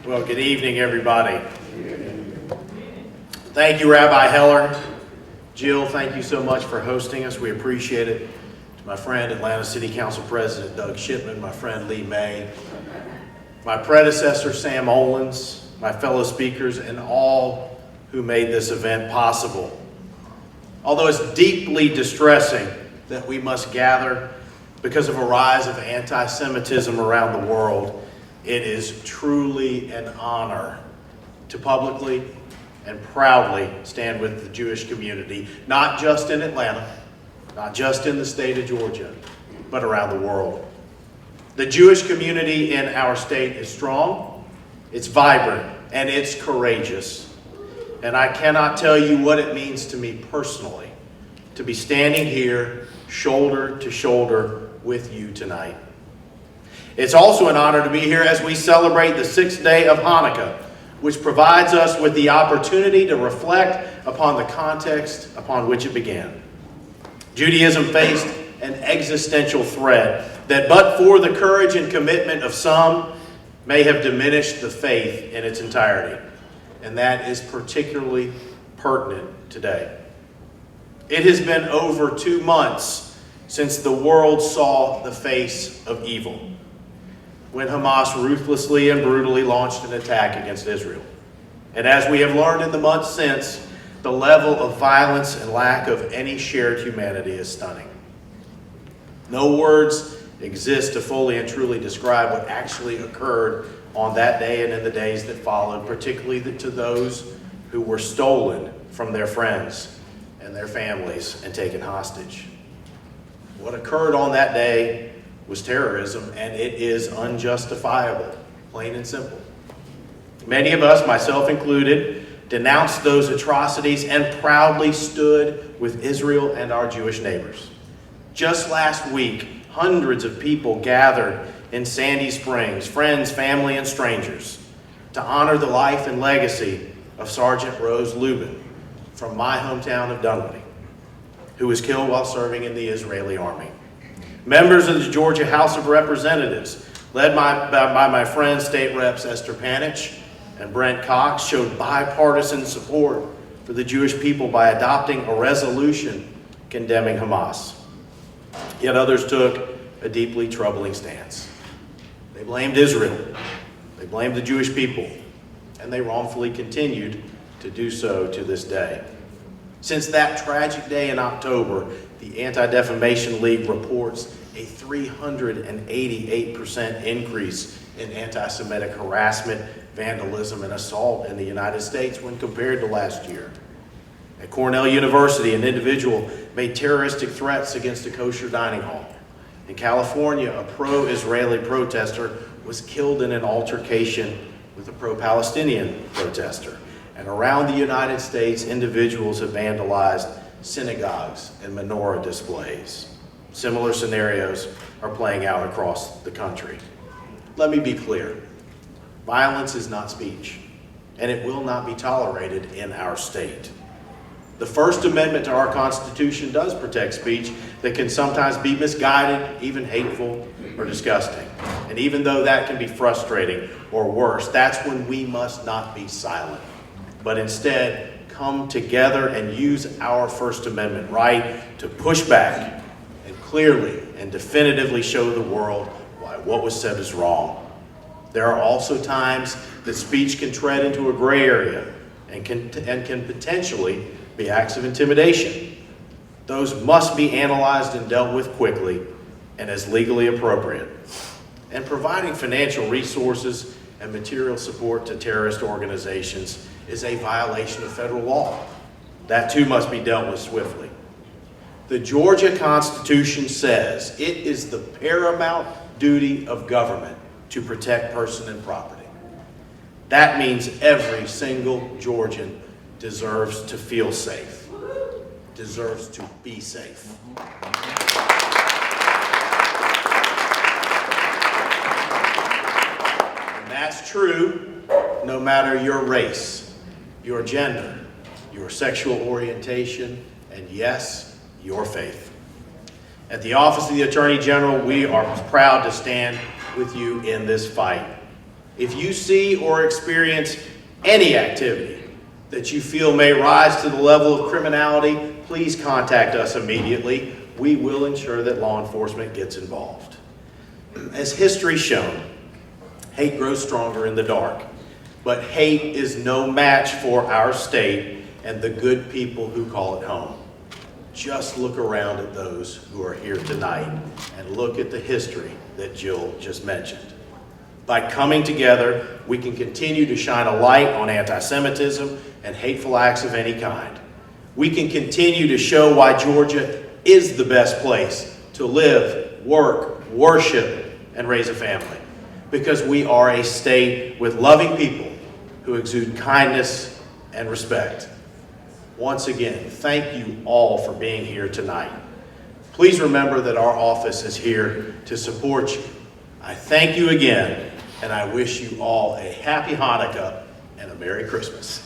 Well, good evening, everybody. Thank you, Rabbi Heller. Jill, thank you so much for hosting us. We appreciate it. To my friend, Atlanta City Council President Doug Shipman, my friend Lee May, my predecessor, Sam Olens, my fellow speakers, and all who made this event possible. Although it's deeply distressing that we must gather because of a rise of anti-Semitism around the world, it is truly an honor to publicly and proudly stand with the Jewish community, not just in Atlanta, not just in the state of Georgia, but around the world. The Jewish community in our state is strong, it's vibrant, and it's courageous. And I cannot tell you what it means to me personally to be standing here shoulder to shoulder with you tonight. It's also an honor to be here as we celebrate the 6th day of Hanukkah, which provides us with the opportunity to reflect upon the context upon which it began. Judaism faced an existential threat that, but for the courage and commitment of some, may have diminished the faith in its entirety. And that is particularly pertinent today. It has been over 2 months since the world saw the face of evil, when Hamas ruthlessly and brutally launched an attack against Israel. And as we have learned in the months since, the level of violence and lack of any shared humanity is stunning. No words exist to fully and truly describe what actually occurred on that day and in the days that followed, particularly to those who were stolen from their friends and their families and taken hostage. What occurred on that day was terrorism, and it is unjustifiable, plain and simple. Many of us, myself included, denounced those atrocities and proudly stood with Israel and our Jewish neighbors. Just last week, hundreds of people gathered in Sandy Springs, friends, family, and strangers, to honor the life and legacy of Sergeant Rose Lubin from my hometown of Dunwoody, who was killed while serving in the Israeli army. Members of the Georgia House of Representatives, led by my friends, State Reps Esther Panich and Brent Cox, showed bipartisan support for the Jewish people by adopting a resolution condemning Hamas. Yet others took a deeply troubling stance. They blamed Israel, they blamed the Jewish people, and they wrongfully continued to do so to this day. Since that tragic day in October, the Anti-Defamation League reports a 388% increase in anti-Semitic harassment, vandalism, and assault in the United States when compared to last year. At Cornell University, an individual made terroristic threats against a kosher dining hall. In California, a pro-Israeli protester was killed in an altercation with a pro-Palestinian protester. And around the United States, individuals have vandalized synagogues and menorah displays. Similar scenarios are playing out across the country. Let me be clear. Violence is not speech, and it will not be tolerated in our state. The First Amendment to our Constitution does protect speech that can sometimes be misguided, even hateful or disgusting. And even though that can be frustrating or worse, that's when we must not be silent, but instead come together and use our First Amendment right to push back and clearly and definitively show the world why what was said is wrong. There are also times that speech can tread into a gray area and can potentially be acts of intimidation. Those must be analyzed and dealt with quickly and as legally appropriate. And providing financial resources and material support to terrorist organizations is a violation of federal law. That too must be dealt with swiftly. The Georgia Constitution says it is the paramount duty of government to protect person and property. That means every single Georgian deserves to feel safe, deserves to be safe. And that's true no matter your race, your gender, your sexual orientation, and yes, your faith. At the Office of the Attorney General, we are proud to stand with you in this fight. If you see or experience any activity that you feel may rise to the level of criminality, please contact us immediately. We will ensure that law enforcement gets involved. As history's shown, hate grows stronger in the dark, but hate is no match for our state and the good people who call it home. Just look around at those who are here tonight and look at the history that Jill just mentioned. By coming together, we can continue to shine a light on anti-Semitism and hateful acts of any kind. We can continue to show why Georgia is the best place to live, work, worship, and raise a family. Because we are a state with loving people who exude kindness and respect. Once again, thank you all for being here tonight. Please remember that our office is here to support you. I thank you again, and I wish you all a happy Hanukkah and a Merry Christmas.